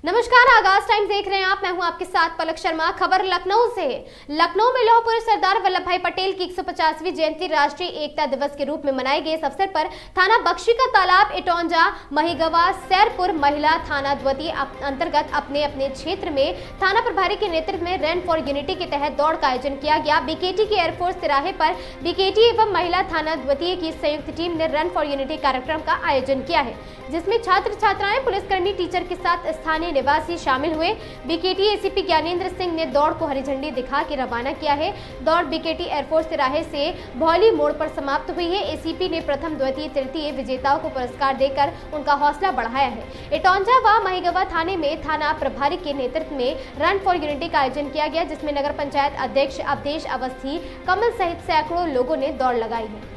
नमस्कार, आगाज टाइम्स देख रहे हैं आप। मैं हूं आपके साथ पलक शर्मा। खबर लखनऊ से है। लखनऊ में लौह पुरुष सरदार वल्लभ भाई पटेल की 150वीं जयंती राष्ट्रीय एकता दिवस के रूप में मनाई गई। इस अवसर पर थाना बख्शी का तालाब, इटौंजा, महिगवा, सैरपुर महिला थाना द्वितीय अंतर्गत अपने अपने क्षेत्र में थाना प्रभारी के नेतृत्व में रन फॉर यूनिटी के तहत दौड़ का आयोजन किया गया। बीकेटी के एयरफोर्स तिराहे पर बीकेटी एवं महिला थाना द्वितीय की संयुक्त टीम ने रन फॉर यूनिटी कार्यक्रम का आयोजन किया है, जिसमें छात्र छात्राएं, पुलिसकर्मी, टीचर के साथ स्थानीय निवासी शामिल हुए। बीकेटी एसीपी ज्ञानेंद्र सिंह ने दौड़ को हरी झंडी दिखा के रवाना किया है। दौड़ बीकेटी एयरफोर्स तिराहे से भौली मोड़ पर समाप्त हुई है। एसीपी ने प्रथम, द्वितीय, तृतीय विजेताओं को पुरस्कार देकर उनका हौसला बढ़ाया है। इटौंजा व महिगवा थाने में थाना प्रभारी के नेतृत्व में रन फॉर यूनिटी का आयोजन किया गया, जिसमें नगर पंचायत अध्यक्ष अवधेश अवस्थी, कमल सहित सैकड़ों लोगों ने दौड़ लगाई है।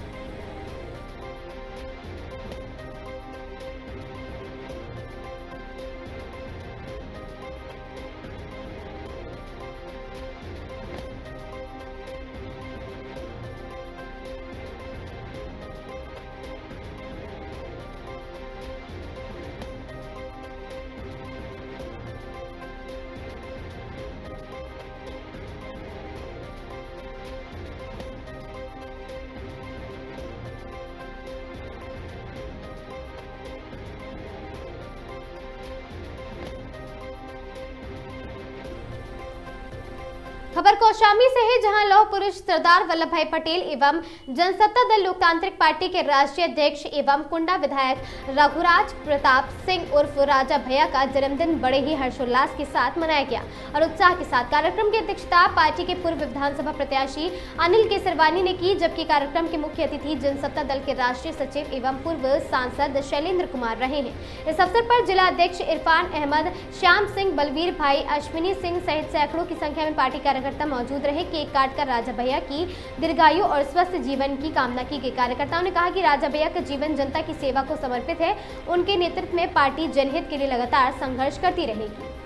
खबर कौशाम्बी से है, जहां लौह पुरुष सरदार वल्लभ भाई पटेल एवं जनसत्ता दल लोकतांत्रिक पार्टी के राष्ट्रीय अध्यक्ष एवं कुंडा विधायक रघुराज प्रताप सिंह उर्फ राजा भैया का जन्मदिन बड़े ही हर्षोल्लास के साथ मनाया गया और उत्साह के साथ। कार्यक्रम की अध्यक्षता पार्टी के पूर्व विधानसभा प्रत्याशी अनिल केसरवानी ने की, जबकि कार्यक्रम के मुख्य अतिथि जनसत्ता दल के राष्ट्रीय सचिव एवं पूर्व सांसद शैलेंद्र कुमार रहे हैं। इस अवसर पर जिला अध्यक्ष इरफान अहमद, श्याम सिंह, बलवीर भाई, अश्विनी सिंह सहित सैकड़ों की संख्या में पार्टी कार्यकर्ता मौजूद रहे। केक काटकर राजा भैया की दीर्घायु और स्वस्थ जीवन की कामना की गई। कार्यकर्ताओं ने कहा कि राजा भैया का जीवन जनता की सेवा को समर्पित है। उनके नेतृत्व में पार्टी जनहित के लिए लगातार संघर्ष करती रहेगी।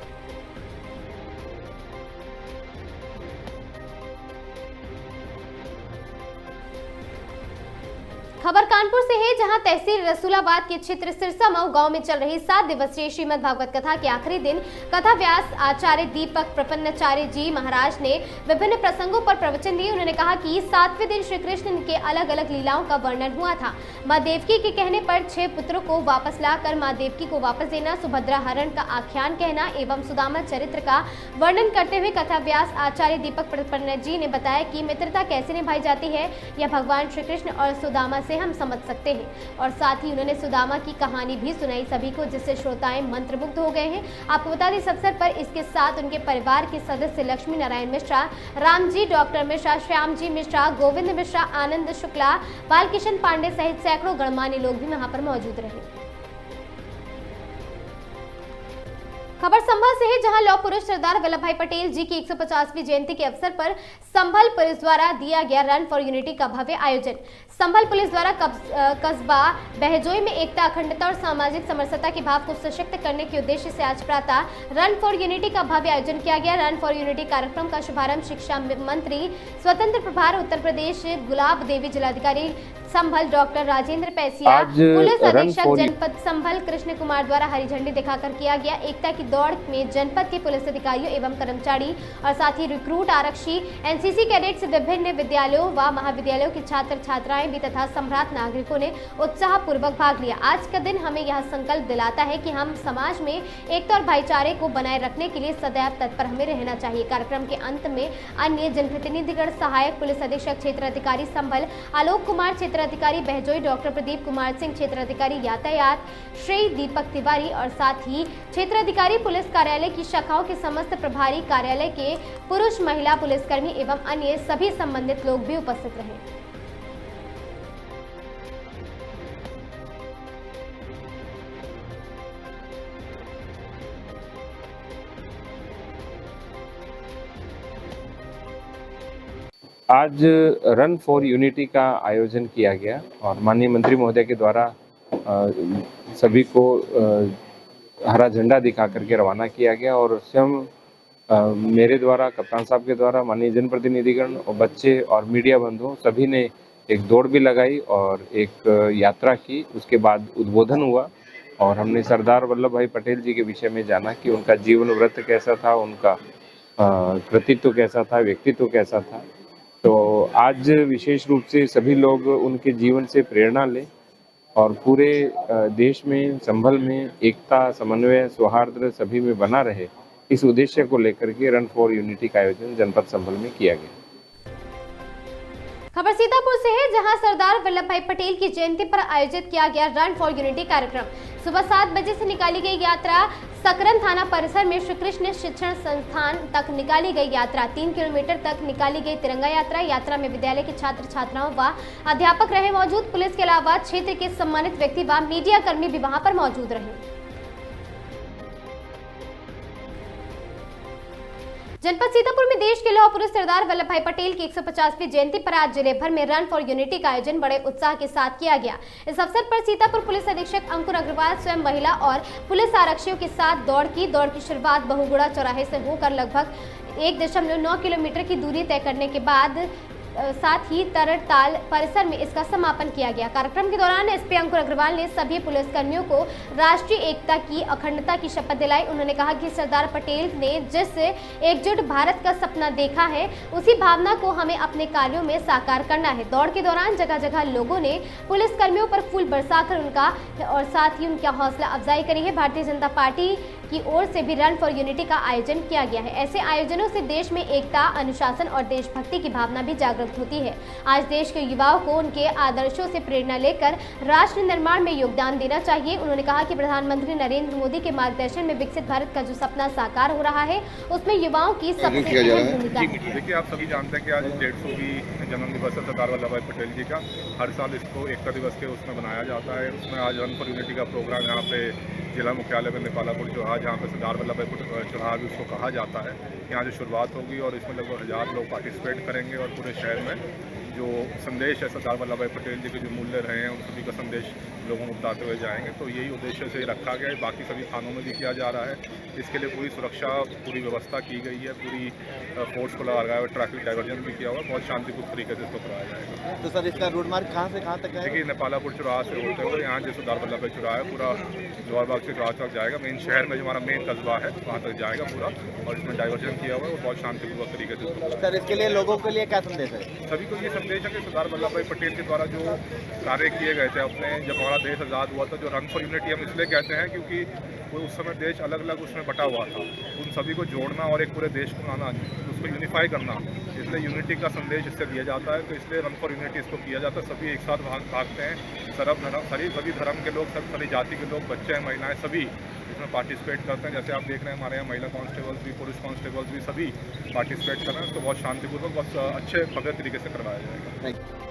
खबर कानपुर से है, जहां तहसील रसूलाबाद के क्षेत्र सिरसामऊ गांव में चल रही 7 दिवसीय श्रीमद् भागवत कथा के आखिरी दिन कथा व्यास आचार्य दीपक प्रपन्नाचार्य जी महाराज ने विभिन्न प्रसंगों पर प्रवचन दिए। उन्होंने कहा कि 7वें दिन श्री कृष्ण के अलग अलग लीलाओं का वर्णन हुआ था। माँ देवकी के कहने पर 6 पुत्रों को वापस लाकर माँ देवकी को वापस देना, सुभद्रा हरण का आख्यान कहना एवं सुदामा चरित्र का वर्णन करते हुए कथा व्यास आचार्य दीपक प्रपन्न जी ने बताया कि मित्रता कैसे निभाई जाती है, यह भगवान श्री कृष्ण और सुदामा से हम समझ सकते हैं। और साथ ही उन्होंने सुदामा की कहानी भी सुनाई सभी को, जिससे श्रोताएं मंत्रमुग्ध हो गए हैं। आपको बता दें, इस अवसर पर इसके साथ उनके परिवार के सदस्य लक्ष्मी नारायण मिश्रा, रामजी, डॉक्टर मिश्रा, श्यामजी मिश्रा, गोविंद मिश्रा, आनंद शुक्ला, बालकिशन पांडे सहित सैकड़ों गणमान्य लोग भी वहां पर मौजूद रहे। खबर संभल से है, जहां लौह पुरुष सरदार वल्लभ भाई पटेल जी की 150वीं जयंती के अवसर पर संभल पुलिस द्वारा दिया गया रन फॉर यूनिटी का भव्य आयोजन। संभल पुलिस द्वारा कस्बा बहजोई में एकता, अखंडता और सामाजिक समरसता के भाव को सशक्त करने के उद्देश्य से आज प्रातः रन फॉर यूनिटी का भव्य आयोजन किया गया। रन फॉर यूनिटी कार्यक्रम का शुभारंभ शिक्षा मंत्री स्वतंत्र प्रभार उत्तर प्रदेश गुलाब देवी, जिलाधिकारी संभल डॉक्टर राजेंद्र पैसिया, पुलिस अधीक्षक जनपद संभल कृष्ण कुमार द्वारा हरी झंडी दिखाकर किया गया। एकता की दौड़ में जनपद के पुलिस अधिकारियों एवं कर्मचारी और साथ ही रिक्रूट, आरक्षी, एनसीसी कैडेट्स, विभिन्न विद्यालयों व महाविद्यालयों के छात्र छात्राएं भी तथा सम्राट नागरिकों ने उत्साह पूर्वक भाग लिया। आज का दिन हमें यह संकल्प दिलाता है कि हम समाज में एकता और भाईचारे को बनाए रखने के लिए सदैव तत्पर हमें रहना चाहिए। कार्यक्रम के अंत में अन्य जनप्रतिनिधिगण, सहायक पुलिस अधीक्षक क्षेत्र अधिकारी संभल आलोक कुमार, क्षेत्र अधिकारी बहजोई डॉक्टर प्रदीप कुमार सिंह, क्षेत्र अधिकारी यातायात श्री दीपक तिवारी और साथ ही क्षेत्र अधिकारी पुलिस कार्यालय की शाखाओं के समस्त प्रभारी, कार्यालय के पुरुष महिला पुलिसकर्मी एवं अन्य सभी संबंधित लोग भी उपस्थित रहे। आज रन फॉर यूनिटी का आयोजन किया गया और माननीय मंत्री महोदय के द्वारा सभी को हरा झंडा दिखा करके रवाना किया गया और स्वयं मेरे द्वारा, कप्तान साहब के द्वारा, माननीय जनप्रतिनिधिगण और बच्चे और मीडिया बंधुओं सभी ने एक दौड़ भी लगाई और एक यात्रा की। उसके बाद उद्बोधन हुआ और हमने सरदार वल्लभ भाई पटेल जी के विषय में जाना कि उनका जीवन व्रत कैसा था, उनका कृतित्व कैसा था, व्यक्तित्व कैसा था। तो आज विशेष रूप से सभी लोग उनके जीवन से प्रेरणा लें और पूरे देश में, संभल में एकता, समन्वय, सौहार्द सभी में बना रहे, इस उद्देश्य को लेकर के रन फॉर यूनिटी का आयोजन जनपद संभल में किया गया। खबर सीतापुर से है, जहां सरदार वल्लभ भाई पटेल की जयंती पर आयोजित किया गया रन फॉर यूनिटी कार्यक्रम। सुबह 7 बजे से निकाली गई यात्रा सकरन थाना परिसर में श्री कृष्ण शिक्षण संस्थान तक निकाली गई यात्रा 3 किलोमीटर तक निकाली गई तिरंगा यात्रा में विद्यालय के छात्र छात्राओं व अध्यापक रहे मौजूद। पुलिस के अलावा क्षेत्र के सम्मानित व्यक्ति व मीडिया कर्मी भी वहां पर मौजूद रहे। जनपद सीतापुर में देश के लौह पुरुष सरदार वल्लभ भाई पटेल की 150वीं जयंती पर आज जिले भर में रन फॉर यूनिटी का आयोजन बड़े उत्साह के साथ किया गया। इस अवसर पर सीतापुर पुलिस अधीक्षक अंकुर अग्रवाल स्वयं महिला और पुलिस आरक्षियों के साथ दौड़ की शुरुआत बहुगुड़ा चौराहे से होकर लगभग 1.9 किलोमीटर की दूरी तय करने के बाद साथ ही तरड़ताल परिसर में इसका समापन किया गया। कार्यक्रम के दौरान एसपी अंकुर अग्रवाल ने सभी पुलिसकर्मियों को राष्ट्रीय एकता की अखंडता की शपथ दिलाई। उन्होंने कहा कि सरदार पटेल ने जिस एकजुट भारत का सपना देखा है, उसी भावना को हमें अपने कार्यों में साकार करना है। दौड़ के दौरान जगह जगह लोगों ने पुलिसकर्मियों पर फूल बरसाकर उनका और साथ ही उनका हौसला अफजाई करी है। भारतीय जनता पार्टी की ओर से भी रन फॉर यूनिटी का आयोजन किया गया है। ऐसे आयोजनों से देश में एकता, अनुशासन और देशभक्ति की भावना भी जागृत होती है। आज देश के युवाओं को उनके आदर्शों से प्रेरणा लेकर राष्ट्र निर्माण में योगदान देना चाहिए। उन्होंने कहा कि प्रधानमंत्री नरेंद्र मोदी के मार्गदर्शन में विकसित भारत का जो सपना साकार हो रहा है, उसमें युवाओं की सबसे अहम भूमिका है। देखिए, आप सभी जानते हैं कि आज 150वीं जन्म दिवस है सरदार वल्लभ भाई पटेल जी का। हर साल इसको एकता दिवस के उसमें बनाया जाता है। उसमें आज रन फॉर यूनिटी का प्रोग्राम यहाँ पे जिला मुख्यालय में नेपालापुर चौराहा, जहाँ पे सरदार वल्लभ भाई चौराहा भी उसको कहा जाता है, यहाँ जो शुरुआत होगी और इसमें लगभग 1000 लोग पार्टिसिपेट करेंगे और पूरे शहर में जो संदेश है सरदार वल्लभ भाई पटेल जी के जो मूल्य रहे हैं उन सभी का संदेश लोगों को बताते हुए जाएंगे। तो यही उद्देश्य से रखा गया है। बाकी सभी थानों में भी किया जा रहा है। इसके लिए पूरी सुरक्षा, पूरी व्यवस्था की गई है, पूरी फोर्स को लगाया हुआ, ट्रैफिक डाइवर्जन भी किया हुआ, बहुत शांतिपूर्ण तरीके से इसको कराया जाएगा। तो सर, इसका रोड मार्ग कहाँ से कहाँ तक है? देखिए, नेपालापुर चौराहा से होते हुए यहाँ जो सरदार वल्लभ भाई चौराहा है, पूरा जवाहरबाग से चौराहा तक जाएगा। मेन शहर में जो हमारा मेन कस्बा है वहाँ तक जाएगा पूरा, और इसमें डाइवर्जन किया हुआ है और बहुत शांतिपूर्वक तरीके से। सर, इसके लिए लोगों के लिए क्या संदेश है? सभी को ये संदेश है कि सरदार वल्लभ भाई पटेल के द्वारा जो कार्य किए गए थे अपने, जब हमारा देश आज़ाद हुआ था, जो रन फॉर यूनिटी हम इसलिए कहते हैं क्योंकि वो उस समय देश अलग अलग उसमें बटा हुआ था। उन सभी को जोड़ना और एक पूरे देश को लाना, उसको यूनिफाई करना, इसलिए यूनिटी का संदेश इससे दिया जाता है। तो इसलिए रन फॉर यूनिटी इसको किया जाता है। सभी एक साथ भागते हैं, सभी धर्म के लोग, सभी जाति के लोग, बच्चे हैं, महिलाएँ, सभी इसमें पार्टिसिपेट करते हैं। जैसे आप देख रहे हैं हमारे यहाँ महिला कांस्टेबल्स भी, पुलिस कांस्टेबल्स भी सभी पार्टिसिपेट कर रहे हैं। उसको बहुत शांतिपूर्वक, बहुत अच्छे भव्य तरीके से करवाया जाएगा।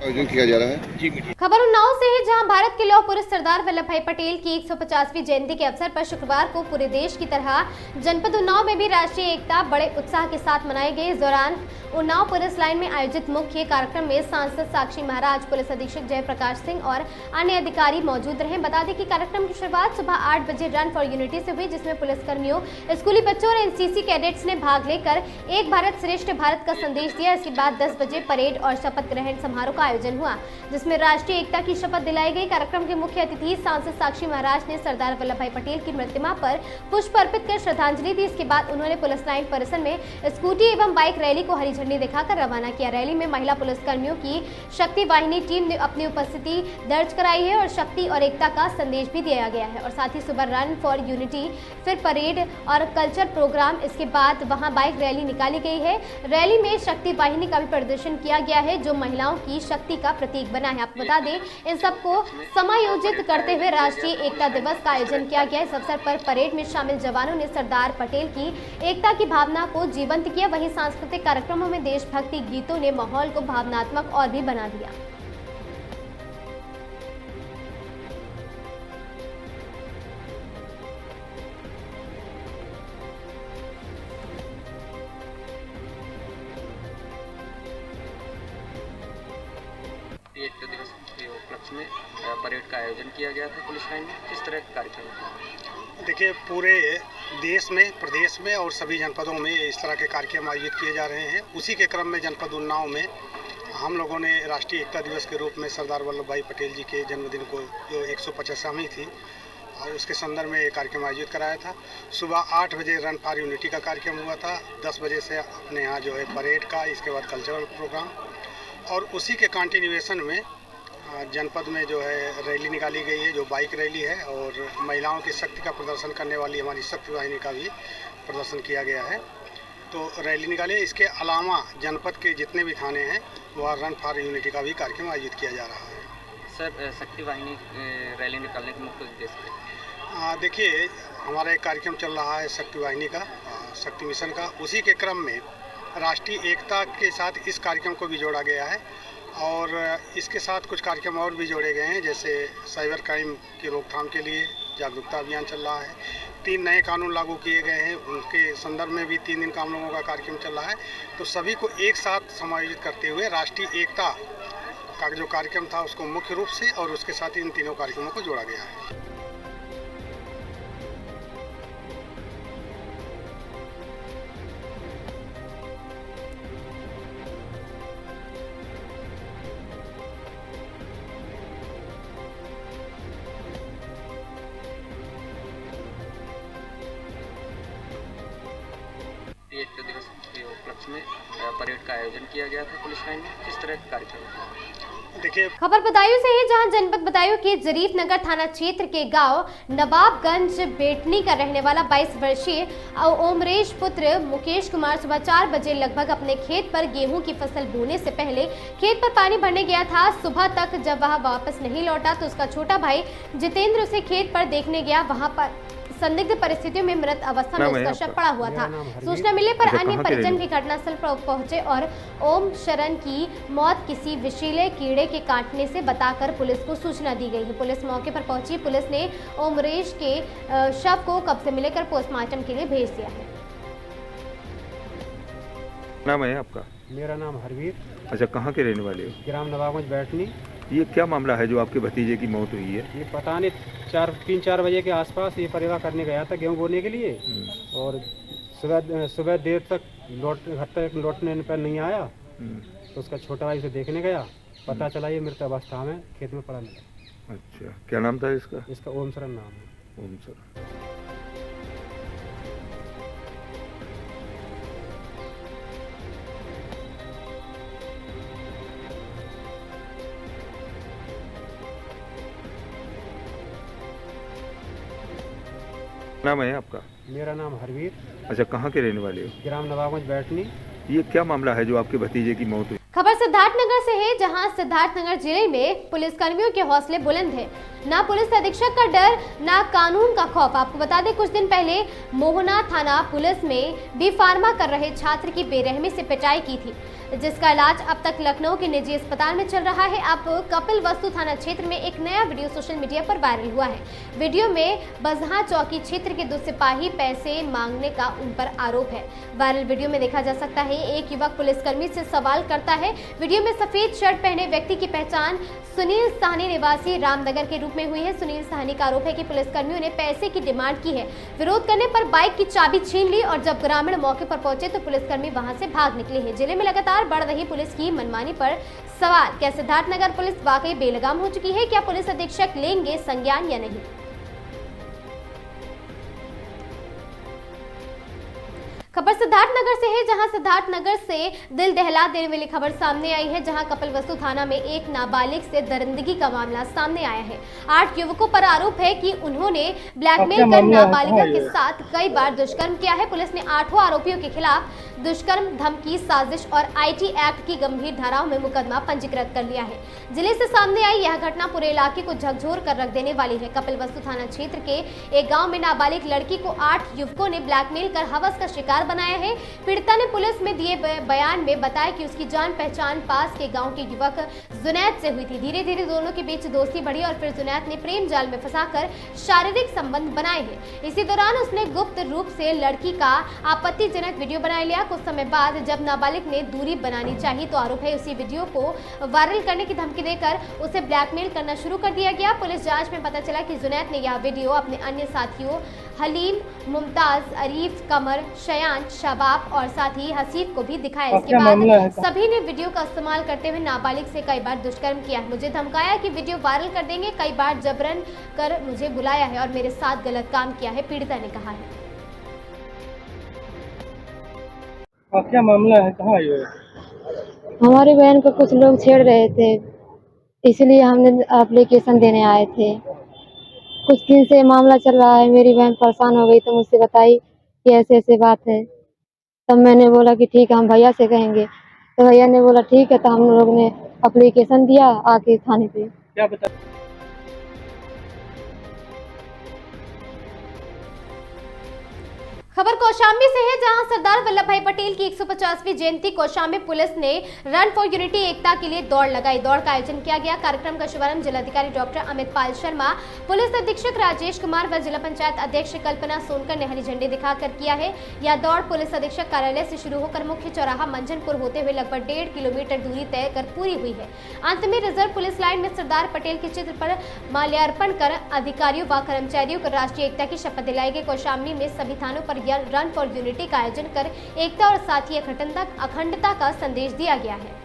आयोजन किया जा रहा है। खबर उन्नाव से है, जहां भारत के लौह पुरुष सरदार वल्लभ भाई पटेल की 150वीं जयंती के अवसर पर शुक्रवार को पूरे देश की तरह जनपद उन्नाव में भी राष्ट्रीय एकता बड़े उत्साह के साथ मनाई गई। इस दौरान उन्नाव पुलिस लाइन में आयोजित मुख्य कार्यक्रम में सांसद साक्षी महाराज, पुलिस अधीक्षक जयप्रकाश सिंह और अन्य अधिकारी मौजूद रहे। बता दें कि कार्यक्रम की शुरुआत सुबह 8 बजे रन फॉर यूनिटी से हुई, जिसमें पुलिसकर्मियों, स्कूली बच्चों और एनसीसी कैडेट्स ने भाग लेकर एक भारत श्रेष्ठ भारत का संदेश दिया। इसके बाद 10 बजे परेड और शपथ ग्रहण समारोह का आयोजन हुआ, जिसमें राष्ट्रीय एकता की शपथ दिलाई गई। कार्यक्रम के मुख्य अतिथि सांसद साक्षी महाराज ने सरदार वल्लभ भाई पटेल की प्रतिमा पर पुष्प अर्पित कर श्रद्धांजलि दी। इसके बाद उन्होंने पुलिस लाइन परिसर में स्कूटी एवं बाइक रैली को हरी झंडी दिखाकर रवाना किया। रैली में महिला पुलिसकर्मियों की शक्ति वाहिनी टीम ने अपनी उपस्थिति दर्ज कराई है और शक्ति और एकता का संदेश भी दिया गया है। और साथ ही सुबह रन फॉर यूनिटी, फिर परेड और कल्चर प्रोग्राम, इसके बाद वहां बाइक रैली निकाली गई है। रैली में शक्ति वाहिनी का भी प्रदर्शन किया गया है, जो महिलाओं की शक्ति का प्रतीक बना है। आपको बता दें, इन सबको समायोजित करते हुए राष्ट्रीय एकता दिवस का आयोजन किया गया। इस अवसर पर परेड में शामिल जवानों ने सरदार पटेल की एकता की भावना को जीवंत किया। वहीं सांस्कृतिक कार्यक्रमों में देशभक्ति गीतों ने माहौल को भावनात्मक और भी बना दिया। उपलक्ष्य में परेड का आयोजन किया गया था पुलिस लाइन में। किस तरह का कार्यक्रम था? देखिए, पूरे देश में, प्रदेश में और सभी जनपदों में इस तरह के कार्यक्रम आयोजित किए जा रहे हैं। उसी के क्रम में जनपद उन्नाव में हम लोगों ने राष्ट्रीय एकता दिवस के रूप में सरदार वल्लभ भाई पटेल जी के जन्मदिन को जो 150वीं थी और उसके संदर्भ में एक कार्यक्रम आयोजित कराया था। सुबह 8 बजे रन फॉर यूनिटी का कार्यक्रम हुआ था। 10 बजे से अपने यहाँ जो है परेड का, इसके बाद कल्चरल प्रोग्राम, और उसी के कंटिन्यूएशन में जनपद में जो है रैली निकाली गई है, जो बाइक रैली है, और महिलाओं की शक्ति का प्रदर्शन करने वाली हमारी शक्ति वाहिनी का भी प्रदर्शन किया गया है। तो रैली निकाली। इसके अलावा जनपद के जितने भी थाने हैं वहाँ रन फॉर यूनिटी का भी कार्यक्रम आयोजित किया जा रहा है। सर, शक्ति वाहिनी रैली निकालने का मुख्य उद्देश्य? देखिए, हमारा एक कार्यक्रम चल रहा है शक्ति वाहिनी का, शक्ति मिशन का। उसी के क्रम में राष्ट्रीय एकता के साथ इस कार्यक्रम को भी जोड़ा गया है और इसके साथ कुछ कार्यक्रम और भी जोड़े गए हैं, जैसे साइबर क्राइम की रोकथाम के लिए जागरूकता अभियान चल रहा है। 3 नए कानून लागू किए गए हैं, उनके संदर्भ में भी 3 दिन का हम लोगों का कार्यक्रम चल रहा है। तो सभी को एक साथ समायोजित करते हुए राष्ट्रीय एकता का जो कार्यक्रम था उसको मुख्य रूप से और उसके साथ इन तीनों कार्यक्रमों को जोड़ा गया है। एकता दिवस के उपलक्ष्य में परेड का आयोजन किया गया था पुलिस लाइन में। किस तरह का कार्यक्रम था? देखिए, खबर बदायूं से है, जहां जनपद बदायूं के जरीफ नगर थाना क्षेत्र के गांव नवाबगंज बेटनी का रहने वाला 22 वर्षीय ओमरेश पुत्र मुकेश कुमार सुबह 4 बजे लगभग अपने खेत पर गेहूं की फसल बोने से पहले खेत पर पानी भरने गया था। सुबह तक जब वह वापस नहीं लौटा तो उसका छोटा भाई जितेंद्र उसे खेत पर देखने गया। वहां पर संदिग्ध परिस्थितियों में मृत अवस्था में उसका शव पड़ा हुआ था। सूचना मिलने पर अन्य परिजन भी घटनास्थल पर पहुंचे और ओम शरण की मौत किसी विषैले कीड़े के काटने से बताकर पुलिस को सूचना दी गई है। पुलिस मौके पर पहुंची। पुलिस ने ओमरेश के शव को कब्जे में लेकर पोस्टमार्टम के लिए भेज दिया है। नाम है आपका? मेरा नाम हरवीर। अच्छा, कहाँ के रहने वाले हो? ग्राम नवाबगंज बैठनी। ये क्या मामला है जो आपके भतीजे की मौत हुई है? ये पता नहीं 3-4 बजे के आसपास ये परिवार करने गया था गेहूं बोने के लिए, और सुबह देर तक घर तक लौटने पर नहीं आया तो उसका छोटा भाई उसे देखने गया। पता चला ये मृत अवस्था में खेत में पड़ा मिला। अच्छा, क्या नाम था इसका? इसका ओम शरण नाम है। ओम शरण। नाम है आपका? मेरा नाम हरवीर। अच्छा, कहाँ के रहने वाले हो? ग्राम नवाबगंज बैठनी। ये क्या मामला है जो आपके भतीजे की मौत हुई? खबर सिद्धार्थनगर से है, जहां सिद्धार्थनगर जिले में पुलिसकर्मियों के हौसले बुलंद है। ना पुलिस अधीक्षक का डर, ना कानून का खौफ। आपको बता दें, कुछ दिन पहले मोहना थाना पुलिस में बी फार्मा कर रहे छात्र की बेरहमी से पिटाई की थी, जिसका इलाज अब तक लखनऊ के निजी अस्पताल में चल रहा है। अब कपिल वस्तु थाना क्षेत्र में एक नया वीडियो सोशल मीडिया पर वायरल हुआ है। वीडियो में बजहा चौकी क्षेत्र के 2 सिपाही पैसे मांगने का उन पर आरोप है। वायरल वीडियो में देखा जा सकता है एक युवक पुलिसकर्मी से सवाल करता है। वीडियो में सफेद शर्ट पहने व्यक्ति की पहचान सुनील साहनी निवासी रामनगर के रूप में हुई है। सुनील साहनी का आरोप है कि पुलिसकर्मियों ने पैसे की डिमांड की है। विरोध करने पर बाइक की चाबी छीन ली और जब ग्रामीण मौके पर पहुंचे तो पुलिसकर्मी वहां से भाग निकले हैं। जिले में लगातार बढ़ रही पुलिस की मनमानी पर सवाल, क्या सिद्धार्थनगर पुलिस वाकई बेलगाम हो चुकी है? क्या पुलिस अधीक्षक लेंगे संज्ञान या नहीं? खबर सिद्धार्थनगर से है, जहां सिद्धार्थनगर से दिल दहला देने वाली खबर सामने आई है, जहां कपिल वस्तु थाना में एक नाबालिग से दरिंदगी का मामला सामने आया है। 8 युवकों पर आरोप है कि उन्होंने ब्लैकमेल कर नाबालिगा के साथ कई बार दुष्कर्म किया है। पुलिस ने 8 आरोपियों के खिलाफ दुष्कर्म, धमकी, साजिश और IT एक्ट की गंभीर धाराओं में मुकदमा पंजीकृत कर लिया है। जिले से सामने आई यह घटना पूरे इलाके को झकझोर कर रख देने वाली है। कपिल वस्तु थाना क्षेत्र के एक गाँव में नाबालिग लड़की को 8 युवकों ने ब्लैकमेल कर हवस का शिकार बनाया है। पीड़िता ने पुलिस में दिए बयान में बताया कि उसकी जान पहचान पास के गांव के युवक जुनैद से हुई थी। धीरे धीरे दोनों के बीच दोस्ती बढ़ी और फिर जुनैद ने प्रेम जाल में फंसाकर शारीरिक संबंध बनाए हैं। इसी दौरान उसने गुप्त रूप से लड़की का आपत्तिजनक वीडियो बना लिया। कुछ समय बाद जब नाबालिग ने दूरी बनानी चाहिए तो आरोप है उसी वीडियो को वायरल करने की धमकी देकर उसे ब्लैकमेल करना शुरू कर दिया गया। पुलिस जांच में पता चला कि जुनैद ने यह वीडियो अपने अन्य साथियों हलीम, मुमताज, अरीफ, कमर, शयान, शबाब और साथ ही हसीब को भी दिखाया। इसके बाद सभी ने वीडियो का इस्तेमाल करते हुए नाबालिग से कई बार दुष्कर्म किया है। मुझे धमकाया कि वीडियो वायरल कर देंगे, कई बार जबरन कर मुझे बुलाया है और मेरे साथ गलत काम किया है, पीड़िता ने कहा है। क्या मामला है, कहाँ आए? हमारी बहन को कुछ लोग छेड़ रहे थे, इसलिए हमने एप्लीकेशन देने आए थे। कुछ दिन से मामला चल रहा है, मेरी बहन परेशान हो गई तो मुझसे बताई कि ऐसे ऐसे बात है। तब मैंने बोला कि ठीक है, हम भैया से कहेंगे। तो भैया ने बोला ठीक है, तो हम लोग ने एप्लीकेशन दिया आके थाने पे। क्या बता? खबर कौशाम्बी से है, जहां सरदार वल्लभ भाई पटेल की 150वीं जयंती कौशाम्बी पुलिस ने रन फॉर यूनिटी एकता के लिए दौड़ लगाई। दौड़ का आयोजन किया गया। कार्यक्रम का शुभारंभ जिलाधिकारी डॉक्टर अमित पाल शर्मा, पुलिस अधीक्षक राजेश कुमार व जिला पंचायत अध्यक्ष कल्पना सोनकर ने हरी झंडी दिखाकर किया है। यह दौड़ पुलिस अधीक्षक कार्यालय से शुरू होकर मुख्य चौराहा मंझनपुर होते हुए लगभग 1.5 किलोमीटर दूरी तय कर पूरी हुई है। अंत में रिजर्व पुलिस लाइन में सरदार पटेल के चित्र पर माल्यार्पण कर अधिकारियों व कर्मचारियों को राष्ट्रीय एकता की शपथ दिलाई गई। कौशाम्बी में सभी थानों पर रन फॉर यूनिटी का आयोजन कर एकता और साथ ही अखंडता का संदेश दिया गया है।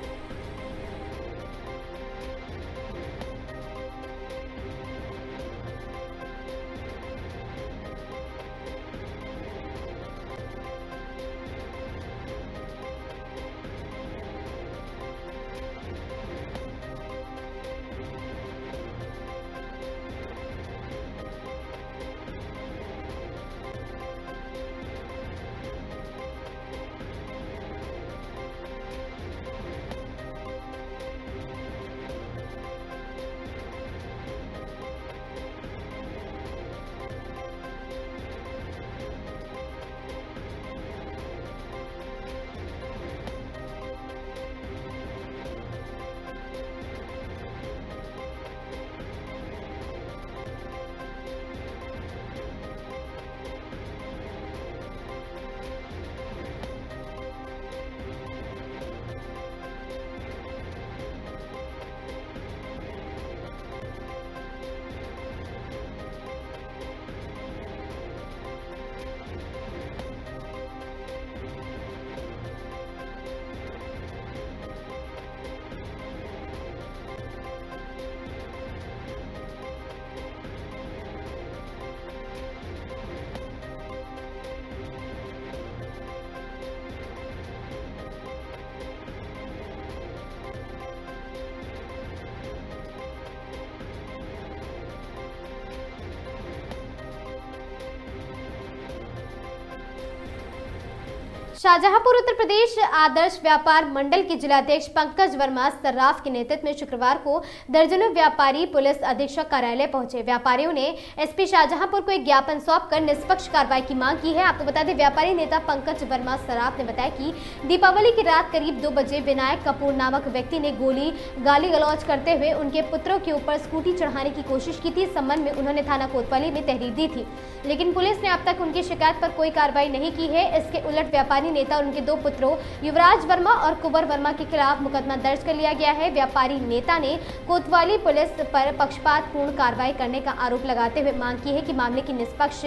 शाहजहांपुर उत्तर प्रदेश आदर्श व्यापार मंडल के जिलाध्यक्ष पंकज वर्मा सर्राफ के नेतृत्व में शुक्रवार को दर्जनों व्यापारी पुलिस अधीक्षक कार्यालय पहुंचे। व्यापारियों ने एसपी शाहजहांपुर को एक ज्ञापन सौंपकर निष्पक्ष कार्रवाई की मांग की है। आपको बता दें, व्यापारी नेता पंकज वर्मा सर्राफ ने बताया कि दीपावली की रात करीब 2 बजे विनायक कपूर नामक व्यक्ति ने गाली गलौज करते हुए उनके पुत्रों के ऊपर स्कूटी चढ़ाने की कोशिश की थी। इस संबंध में उन्होंने थाना कोतवाली में तहरीर दी थी, लेकिन पुलिस ने अब तक उनकी शिकायत पर कोई कार्रवाई नहीं की है। इसके उलट व्यापारी नेता और उनके 2 पुत्रों युवराज वर्मा और कुंवर वर्मा के खिलाफ मुकदमा दर्ज कर लिया गया है। व्यापारी नेता ने कोतवाली पुलिस पर पक्षपातपूर्ण कार्रवाई करने का आरोप लगाते हुए मांग की है कि मामले की निष्पक्ष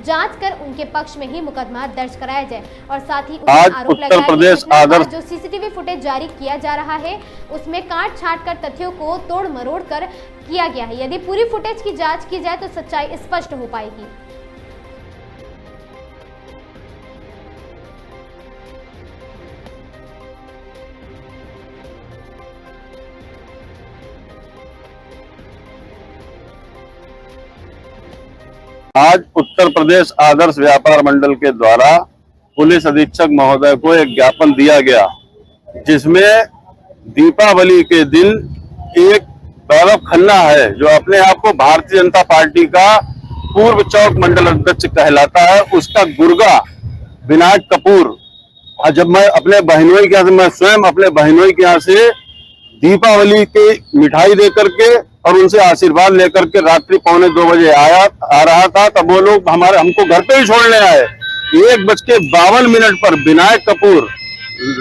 जांच कर उनके पक्ष में ही मुकदमा दर्ज कराया जाए और साथ ही आरोप लगाया जो सीसीटीवी फुटेज जारी किया जा रहा है उसमें काट छाट कर तथ्यों को तोड़ मरोड़ कर किया गया है। यदि पूरी फुटेज की जांच की जाए तो सच्चाई स्पष्ट हो पाएगी। आज उत्तर प्रदेश आदर्श व्यापार मंडल के द्वारा पुलिस अधीक्षक महोदय को एक ज्ञापन दिया गया, जिसमें दीपावली के दिन एक वैभव खन्ना है जो अपने आप को भारतीय जनता पार्टी का पूर्व चौक मंडल अध्यक्ष कहलाता है, उसका गुर्गा विनायक कपूर। और जब मैं अपने बहनोई के यहाँ से, मैं स्वयं अपने बहनोई के यहाँ से दीपावली की मिठाई दे करके और उनसे आशीर्वाद लेकर के रात्रि 1:45 आ रहा था, तब वो लोग हमको घर पे ही छोड़ने आए। 1:52 पर विनायक कपूर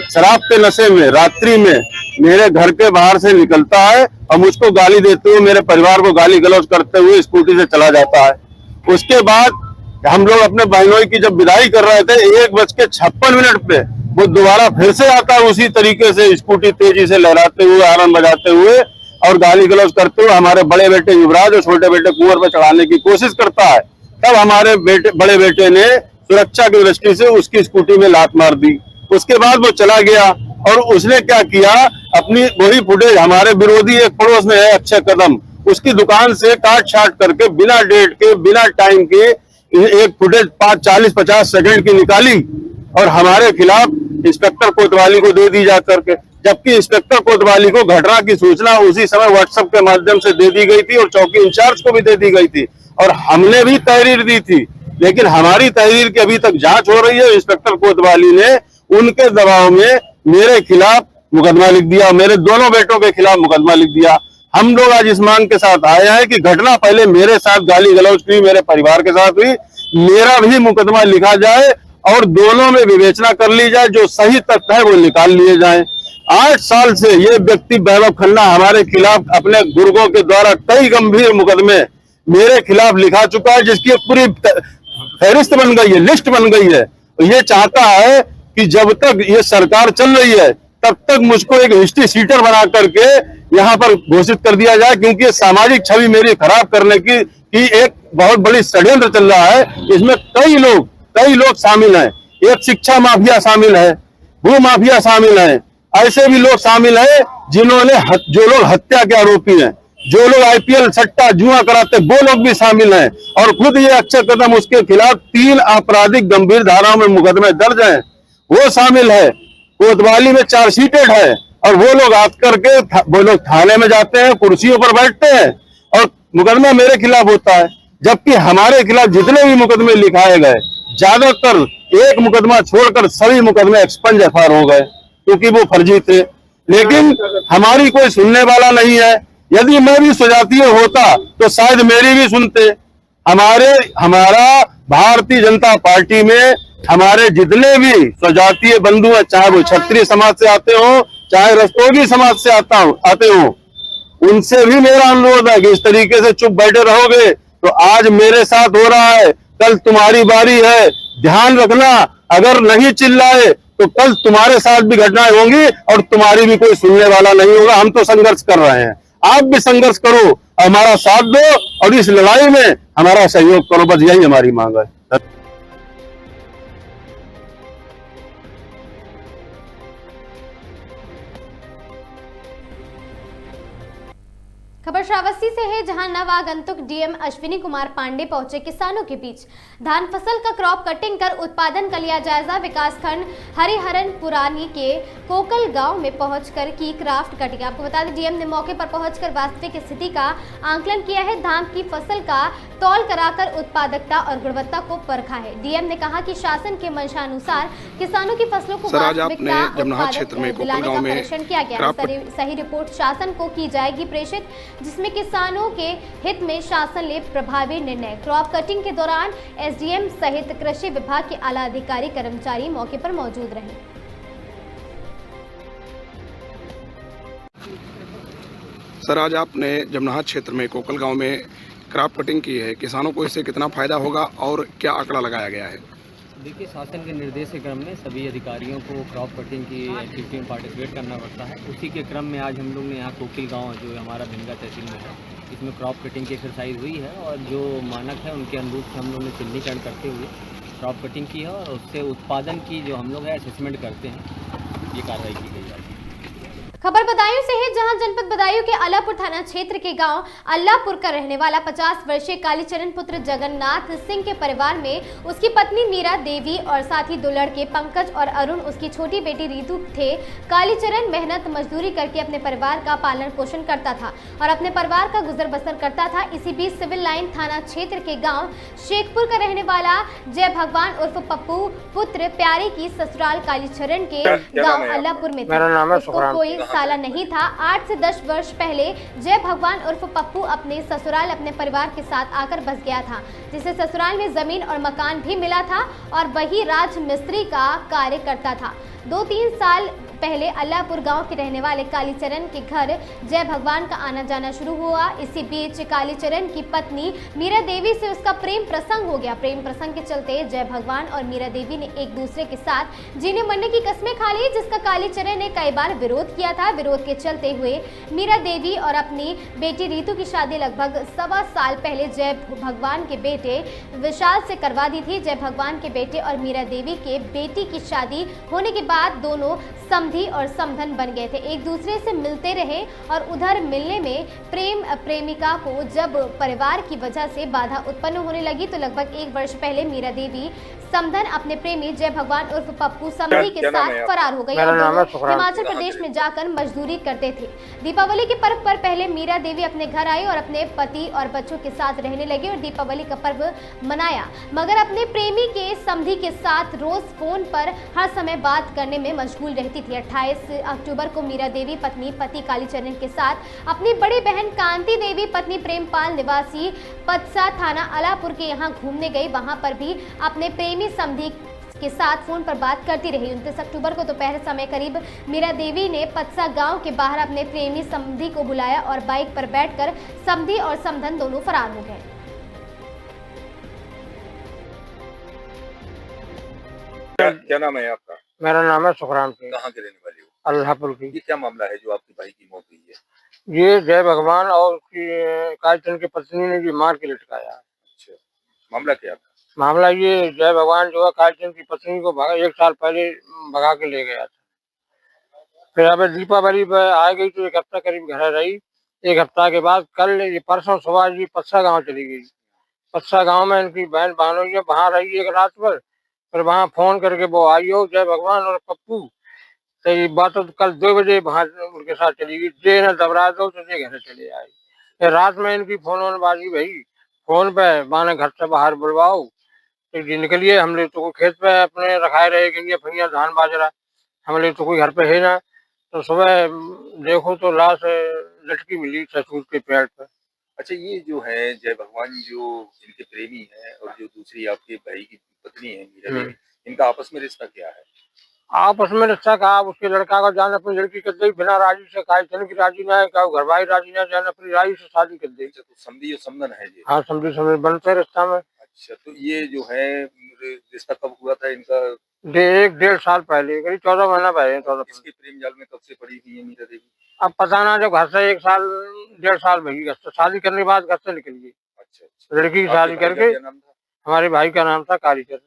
शराब के नशे में रात्रि में मेरे घर के बाहर से निकलता है और मुझको गाली देते हुए, मेरे परिवार को गाली गलौज करते हुए स्कूटी से चला जाता है। उसके बाद हम लोग अपने बहनोई की जब विदाई कर रहे थे, 1:56 पे वो दोबारा फिर से आता है, उसी तरीके से स्कूटी तेजी से लहराते हुए, हॉर्न बजाते हुए और गाली गलौज करते हुए हमारे बड़े बेटे युवराज और छोटे बेटे कुंवर पर चढ़ाने की कोशिश करता है। तब हमारे बड़े बेटे ने सुरक्षा की दृष्टि से उसकी स्कूटी में लात मार दी। उसके बाद वो चला गया और उसने क्या किया, अपनी वही फुटेज, हमारे विरोधी एक पड़ोस में है अक्षय कदम, उसकी दुकान से काट छाट करके बिना डेट के, बिना टाइम के एक फुटेज 40-50 सेकंड की निकाली और हमारे खिलाफ इंस्पेक्टर कोतवाली को दे दी जा करके, जबकि इंस्पेक्टर कोतवाली को घटना की सूचना उसी समय व्हाट्सएप के माध्यम से दे दी गई थी और चौकी इंचार्ज को भी दे दी गई थी और हमने भी तहरीर दी थी। लेकिन हमारी तहरीर की अभी तक जांच हो रही है। इंस्पेक्टर कोतवाली ने उनके दबाव में मेरे खिलाफ मुकदमा लिख दिया, मेरे दोनों बेटों के खिलाफ मुकदमा लिख दिया। हम लोग आज इस मांग के साथ आए हैं कि घटना पहले मेरे साथ गाली गलौज की, मेरे परिवार के साथ हुई, मेरा भी मुकदमा लिखा जाए और दोनों में विवेचना कर ली जाए, जो सही तथ्य है वो निकाल लिए जाए। 8 साल से ये व्यक्ति वैभव खन्ना हमारे खिलाफ अपने गुर्गों के द्वारा कई गंभीर मुकदमे मेरे खिलाफ लिखा चुका है, जिसकी पूरी फहरिस्त बन गई है, लिस्ट बन गई है। ये चाहता है कि जब तक ये सरकार चल रही है तब तक मुझको एक हिस्ट्री सीटर बना करके यहाँ पर घोषित कर दिया जाए, क्योंकि सामाजिक छवि मेरी खराब करने की एक बहुत बड़ी षड्यंत्र चल रहा है। इसमें कई लोग शामिल हैं। एक शिक्षा माफिया शामिल है, भू माफिया शामिल है, ऐसे भी लोग शामिल हैं जो लोग हत्या के आरोपी हैं, जो लोग IPL सट्टा जुआ कराते, वो लोग भी शामिल हैं। और खुद ये अक्षय कदम, उसके खिलाफ 3 आपराधिक गंभीर धाराओं में मुकदमे दर्ज हैं, वो शामिल है। कोतवाली में चार्जशीटेड है और वो लोग आकर के वो लोग थाने में जाते हैं, कुर्सियों पर बैठते हैं और मुकदमा मेरे खिलाफ होता है। जबकि हमारे खिलाफ जितने भी मुकदमे लिखाए गए, ज्यादातर एक मुकदमा छोड़कर सभी मुकदमे एक्सपंज FIR हो गए, क्योंकि वो फर्जी थे। लेकिन हमारी कोई सुनने वाला नहीं है। यदि मैं भी स्वजातीय होता तो शायद मेरी भी सुनते। हमारा भारतीय जनता पार्टी में हमारे जितने भी स्वजातीय बंधु हैं, चाहे वो क्षत्रिय समाज से आते हो, चाहे रस्तोगी समाज से आते हो, उनसे भी मेरा अनुरोध है कि इस तरीके से चुप बैठे रहोगे तो आज मेरे साथ हो रहा है, कल तुम्हारी बारी है। ध्यान रखना, अगर नहीं चिल्लाए तो कल तुम्हारे साथ भी घटनाएं होंगी और तुम्हारी भी कोई सुनने वाला नहीं होगा। हम तो संघर्ष कर रहे हैं, आप भी संघर्ष करो, हमारा साथ दो और इस लड़ाई में हमारा सहयोग करो, बस यही हमारी मांग है। खबर श्रावस्ती से है, जहां नवागंतुक DM अश्विनी कुमार पांडे पहुंचे किसानों के बीच। धान फसल का क्रॉप कटिंग कर उत्पादन का लिया जायजा। विकासखंड हरिहरन पुरानी के कोकल गांव में पहुंचकर की क्राफ्ट कटिंग। आपको बता दें, DM ने मौके पर पहुंचकर वास्तविक स्थिति का आंकलन किया है। धान की फसल का तौल कराकर उत्पादकता और गुणवत्ता को परखा है। DM ने कहा कि शासन के मंशानुसार किसानों की फसलों को वास्तविकता दिलाने का परीक्षण किया गया। सही रिपोर्ट शासन को की जाएगी प्रेषित, जिसमें किसानों के हित में शासन ले प्रभावी निर्णय। क्रॉप कटिंग के दौरान SDM सहित कृषि विभाग के आला अधिकारी कर्मचारी मौके पर मौजूद रहे। सर, आज आपने जमनाहा क्षेत्र में कोकल गांव में क्रॉप कटिंग की है, किसानों को इससे कितना फायदा होगा और क्या आंकड़ा लगाया गया है? देखिए, शासन के निर्देश के क्रम में सभी अधिकारियों को क्रॉप कटिंग की एक्टिविटी में पार्टिसिपेट करना पड़ता है। उसी के क्रम में आज हम लोग ने यहाँ कोकिल गांव, जो हमारा भिंगा तहसील में है, इसमें क्रॉप कटिंग की एक्सरसाइज हुई है और जो मानक है उनके अनुरूप हम लोग ने चिन्हीकरण करते हुए क्रॉप कटिंग की है और उससे उत्पादन की जो हम लोग है असेसमेंट करते हैं, ये कार्रवाई की गई है। खबर बदायूं से है, जहां जनपद बदायूं के अल्लाहपुर थाना क्षेत्र के गांव अल्लाहपुर का रहने वाला 50 वर्षीय कालीचरण पुत्र जगन्नाथ सिंह के परिवार में उसकी पत्नी मीरा देवी और साथ ही 2 लड़के पंकज और अरुण, उसकी छोटी बेटी रीतू थे। कालीचरण मेहनत मजदूरी करके अपने परिवार का पालन पोषण करता था और अपने परिवार का गुजर बसर करता था। इसी बीच सिविल लाइन थाना क्षेत्र के गाँव शेखपुर का रहने वाला जय भगवान उर्फ पप्पू पुत्र प्यारे की ससुराल कालीचरण के गाँव अल्लाहपुर में था। कोई साला नहीं था। 8 से 10 वर्ष पहले जय भगवान उर्फ पप्पू अपने ससुराल अपने परिवार के साथ आकर बस गया था, जिसे ससुराल में जमीन और मकान भी मिला था और वही राजमिस्त्री का कार्य करता था। 2-3 साल पहले अल्लाहपुर गांव के रहने वाले कालीचरण के घर जय भगवान का आना जाना शुरू हुआ। इसी बीच कालीचरण की पत्नी मीरा देवी से उसका प्रेम प्रसंग हो गया। प्रेम प्रसंग के चलते जय भगवान और मीरा देवी ने एक दूसरे के साथ जीने मरने की कस्में खा ली, जिसका कालीचरण ने कई बार विरोध किया था। विरोध के चलते हुए मीरा देवी और अपनी बेटी रीतू की शादी लगभग 1.25 साल पहले जय भगवान के बेटे विशाल से करवा दी थी। जय भगवान के बेटे और मीरा देवी के बेटी की शादी होने के बाद दोनों समधी और समधन बन गए थे, एक दूसरे से मिलते रहे और उधर मिलने में प्रेमिका को जब परिवार की वजह से बाधा उत्पन्न होने लगी तो लगभग 1 वर्ष पहले मीरा देवी समधन अपने प्रेमी जय भगवान उर्फ पप्पू समधी के साथ फरार हो गई और दोनों हिमाचल प्रदेश में जाकर मजदूरी करते थे। दीपावली के पर्व पर पहले मीरा देवी अपने घर आई और अपने पति और बच्चों के साथ रहने लगी और दीपावली का पर्व मनाया, मगर अपने प्रेमी के समधी के साथ रोज फोन पर हर समय बात करने में मशगूल रहती थी। 28 अक्टूबर को मीरा देवी पत्नी पति कालीचरण के साथ अपनी बड़ी बहन कांति देवी पत्नी प्रेमपाल निवासी पतसा थाना अल्लाहपुर के यहाँ घूमने गई। वहां पर भी अपने प्रेमी समधी के साथ फोन पर बात करती रही। 29 अक्टूबर को दोपहर समय करीब मीरा देवी ने पतसा गांव के बाहर अपने प्रेमी समधी को बुलाया और बाइक पर बैठकर समधी और समधन दोनों फरार हो गए। क्या नाम है आपका? मेरा नाम है सुखराम सिंह। कहाँ के रहने वाले हो? अल्लाहपुर की। ये क्या मामला है जो आपके भाई की मौत हुई है? ये जय भगवान और कालीचरण की पत्नी ने जो मार के लटकाया। अच्छा, मामला क्या था? मामला ये जय भगवान जो है कालीचरण की पत्नी को 1 साल पहले भगा के ले गया था। फिर अब दीपावली पर आ गई तो 1 हफ्ता करीब घर रही। 1 हफ्ता के बाद कल ये परसों सुबह जी पत्सा गांव चली गई। पत्सा गांव में इनकी बहन भानोई वहां रही 1 रात पर। फिर वहां फोन करके वो आई हो जय भगवान और पप्पू, तो ये बात तो कल 2 बजे वहां उनके साथ चली गई। जे न दबरा दो तो जे घर चले आई। फिर रात में इनकी फोन बाजी भई, फोन पे माने घर से बाहर बुलवाओ तो ये निकलिए। हम लोग तो खेत पे अपने रखाए रहे गई फैया धान बाजरा, हम लोग तो कोई घर पे है ना। तो सुबह देखो तो लाश लटकी मिली ससुर के पेड़ पर। अच्छा, ये जो है जय भगवान जो इनके प्रेमी है और जो दूसरी आपके भाई की पत्नी है मीरा देवी, इनका आपस में रिश्ता क्या है? आपस में रिश्ता कहा, उसके लड़का का जान अपनी लड़की कर दी बिना राजी से, कालीचरण की राजी ना है, घर भाई राजी ना, जान अपनी राजी से शादी कर दी। तो समधी और समधन है जी? हाँ, समझी बनते रिश्ता में। अच्छा, तो ये जो है रिश्ता कब हुआ था इनका? 1-1.5 साल पहले, करीब 14 महीना पहले। इसके प्रेम जाल में कब से पड़ी हुई है मीरा देवी? अब पता ना, जब घर से 1 साल 1.5 साल भई, शादी करने के बाद घर से निकल गई। अच्छा, लड़की की शादी करके। हमारे भाई का नाम था कालीचरण।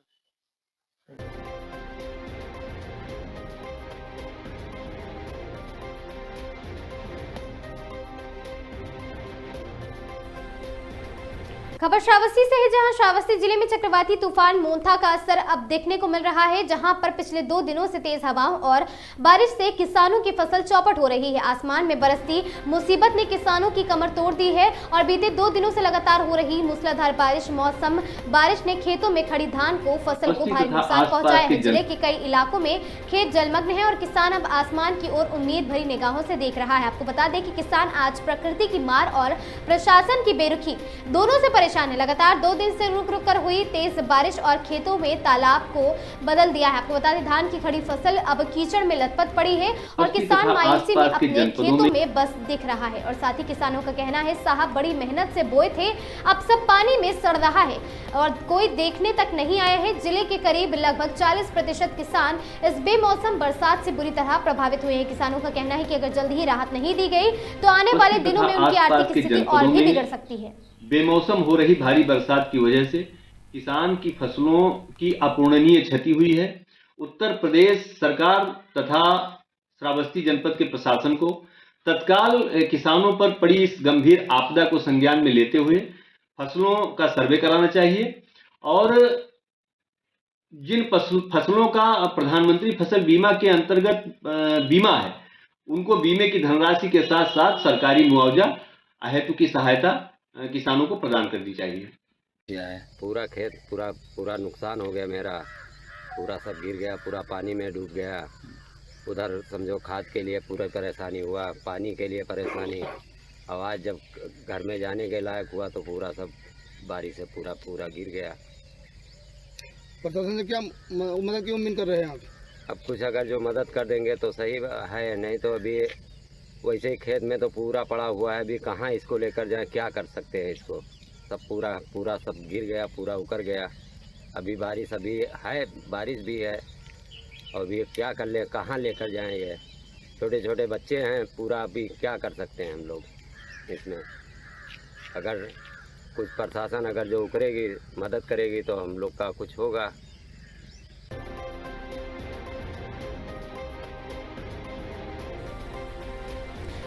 खबर श्रावस्ती से है, जहां श्रावस्ती जिले में चक्रवाती तूफान मोंथा का असर अब देखने को मिल रहा है, जहां पर पिछले 2 दिनों से तेज हवाओं और बारिश से किसानों की फसल चौपट हो रही है। आसमान में बरसती मुसीबत ने किसानों की कमर तोड़ दी है और बीते 2 दिनों से लगातार हो रही मूसलाधार बारिश ने खेतों में खड़ी धान को फसल को भारी नुकसान पहुंचाया है। जिले के कई इलाकों में खेत जलमग्न है और किसान अब आसमान की ओर उम्मीद भरी निगाहों से देख रहा है। आपको बता दें कि किसान आज प्रकृति की मार और प्रशासन की बेरुखी दोनों से परेशान है। लगातार 2 दिन से रुक रुक कर हुई तेज बारिश और खेतों में तालाब को बदल दिया है। आपको बता दें धान की खड़ी फसल अब कीचड़ में लथपथ पड़ी है और किसान मायूसी में अपने खेतों में बस दिख रहा है। और साथ ही किसानों का कहना है, साहब बड़ी मेहनत से बोए थे, अब सब पानी में सड़ रहा है और कोई देखने तक नहीं आया है। जिले के करीब लगभग 40% किसान इस बेमौसम बरसात से बुरी तरह प्रभावित हुए हैं। किसानों का कहना है कि अगर जल्द ही राहत नहीं दी गई तो आने वाले दिनों में उनकी आर्थिक स्थिति और भी बिगड़ सकती है। बेमौसम हो रही भारी बरसात की वजह से किसान की फसलों की अपूरणीय क्षति हुई है। उत्तर प्रदेश सरकार तथा श्रावस्ती जनपद के प्रशासन को तत्काल किसानों पर पड़ी इस गंभीर आपदा को संज्ञान में लेते हुए फसलों का सर्वे कराना चाहिए और जिन फसलों का प्रधानमंत्री फसल बीमा के अंतर्गत बीमा है, उनको बीमे की धनराशि के साथ साथ सरकारी मुआवजा अहेतु की सहायता किसानों को प्रदान कर दी चाहिए। पूरा खेत पूरा नुकसान हो गया मेरा, पूरा सब गिर गया, पूरा पानी में डूब गया। उधर समझो खाद के लिए पूरा परेशानी हुआ, पानी के लिए परेशानी। आवाज़ जब घर में जाने के लायक हुआ तो पूरा सब बारिश से पूरा गिर गया। प्रशासन से क्या मदद की उम्मीद कर रहे हैं आप? अब कुछ अगर जो मदद कर देंगे तो सही है, नहीं तो अभी वैसे ही खेत में तो पूरा पड़ा हुआ है, अभी कहाँ इसको लेकर जाएं, क्या कर सकते हैं इसको। सब पूरा सब गिर गया, पूरा उकर गया। अभी बारिश भी है और अभी क्या कर ले, कहाँ लेकर जाएं। ये छोटे छोटे बच्चे हैं, पूरा अभी क्या कर सकते हैं हम लोग इसमें। अगर कुछ प्रशासन अगर जो उकरेगी, मदद करेगी तो हम लोग का कुछ होगा।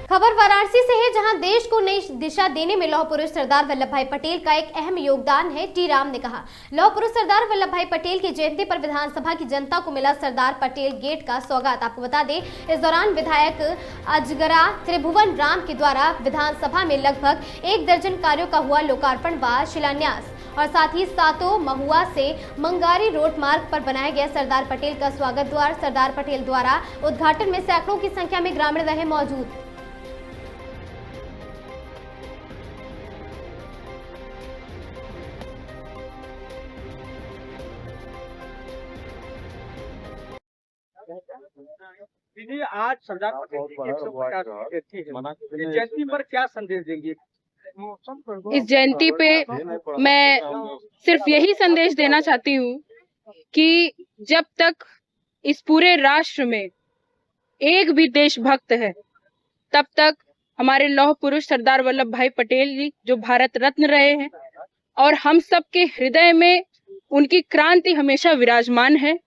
खबर वाराणसी से है, जहां देश को नई दिशा देने में लौह पुरुष सरदार वल्लभ भाई पटेल का एक अहम योगदान है। टी राम ने कहा, लौह पुरुष सरदार वल्लभ भाई पटेल की जयंती पर विधानसभा की जनता को मिला सरदार पटेल गेट का सौगात। आपको बता दें, इस दौरान विधायक अजगरा त्रिभुवन राम के द्वारा विधानसभा में लगभग 1 दर्जन कार्यों का हुआ लोकार्पण व शिलान्यास और साथ ही सातों महुआ से मंगारी रोड मार्ग पर बनाया गया सरदार पटेल का स्वागत द्वार सरदार पटेल द्वारा उद्घाटन में सैकड़ों की संख्या में ग्रामीण रहे मौजूद। दीदी, आज सरदार पटेल की 150वीं जयंती पर क्या संदेश देंगे? इस जयंती पे मैं सिर्फ यही संदेश देना चाहती हूँ कि जब तक इस पूरे राष्ट्र में एक भी देशभक्त है, तब तक हमारे लौह पुरुष सरदार वल्लभ भाई पटेल जी जो भारत रत्न रहे हैं और हम सबके हृदय में उनकी क्रांति हमेशा विराजमान है।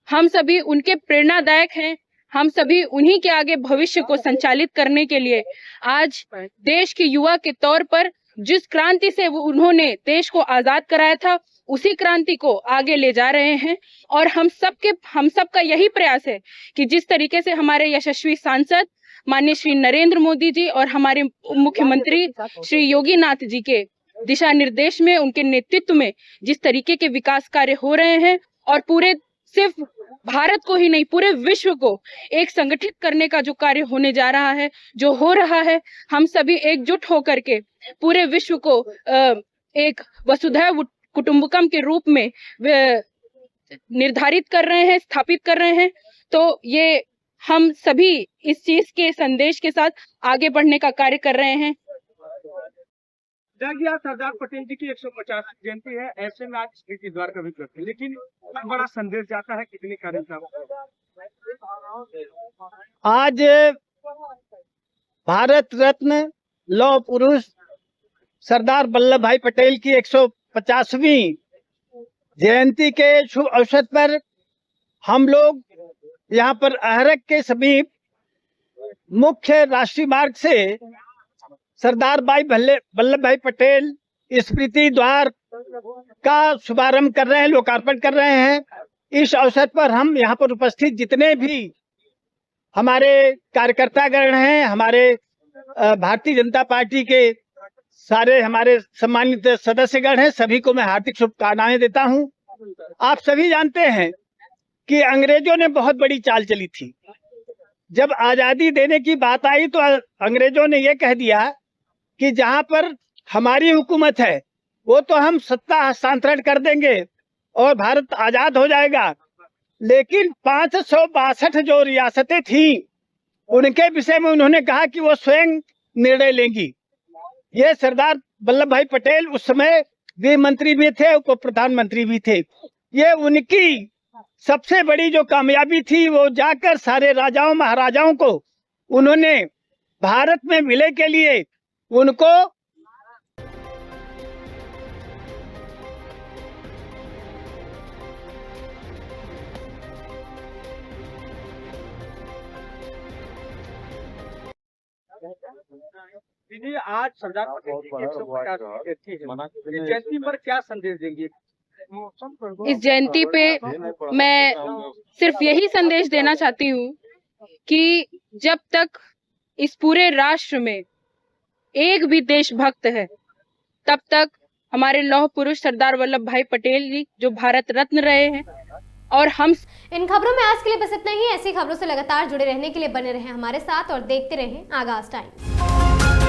हम सभी उनके प्रेरणादायक हैं। हम सभी उन्हीं के आगे भविष्य को संचालित करने के लिए आज देश के युवा के तौर पर जिस क्रांति से वो उन्होंने देश को आजाद कराया था, उसी क्रांति को आगे ले जा रहे हैं। और हम सबका यही प्रयास है कि जिस तरीके से हमारे यशस्वी सांसद माननीय श्री नरेंद्र मोदी जी और हमारे मुख्यमंत्री श्री योगी नाथ जी के दिशा निर्देश में, उनके नेतृत्व में जिस तरीके के विकास कार्य हो रहे हैं और पूरे सिर्फ भारत को ही नहीं पूरे विश्व को एक संगठित करने का जो कार्य होने जा रहा है, जो हो रहा है, हम सभी एकजुट होकर के पूरे विश्व को एक वसुधैव कुटुंबकम के रूप में निर्धारित कर रहे हैं, स्थापित कर रहे हैं। तो ये हम सभी इस चीज के संदेश के साथ आगे बढ़ने का कार्य कर रहे हैं। सरदार पटेल जी की 150 जयंती है, ऐसे में आज स्मृति द्वार का भी करते हैं, लेकिन बड़ा संदेश जाता है कितनी कार्यक्रम। आज भारत रत्न लौह पुरुष सरदार वल्लभ भाई पटेल की 150वीं जयंती के शुभ अवसर पर हम लोग यहाँ पर अहरक के समीप मुख्य राष्ट्रीय मार्ग से सरदार वल्लभ भाई पटेल स्मृति द्वार का शुभारंभ कर रहे हैं, लोकार्पण कर रहे हैं। इस अवसर पर हम यहाँ पर उपस्थित जितने भी हमारे कार्यकर्तागण हैं, हमारे भारतीय जनता पार्टी के सारे हमारे सम्मानित सदस्यगण हैं, सभी को मैं हार्दिक शुभकामनाएं देता हूं। आप सभी जानते हैं कि अंग्रेजों ने बहुत बड़ी चाल चली थी। जब आजादी देने की बात आई तो अंग्रेजों ने यह कह दिया कि जहां पर हमारी हुकूमत है वो तो हम सत्ता हस्तांतरण कर देंगे और भारत आजाद हो जाएगा, लेकिन 562 जो रियासतें थी उनके विषय में उन्होंने कहा कि वो स्वयं निर्णय लेंगी। ये सरदार वल्लभ भाई पटेल उस समय गृह मंत्री भी थे, उप प्रधानमंत्री भी थे। ये उनकी सबसे बड़ी जो कामयाबी थी, वो जाकर सारे राजाओं महाराजाओं को उन्होंने भारत में विलय के लिए उनको दीदी, आज सरदार पटेल जी की 150वीं जयंती है। इस जयंती पर क्या संदेश देंगे? इस जयंती पे मैं सिर्फ यही संदेश देना चाहती हूँ कि जब तक इस पूरे राष्ट्र में एक भी देशभक्त है, तब तक हमारे लौह पुरुष सरदार वल्लभ भाई पटेल जी जो भारत रत्न रहे हैं, और हम इन खबरों में आज के लिए बस इतना ही। ऐसी खबरों से लगातार जुड़े रहने के लिए बने रहें हमारे साथ और देखते रहें आगाज टाइम्स।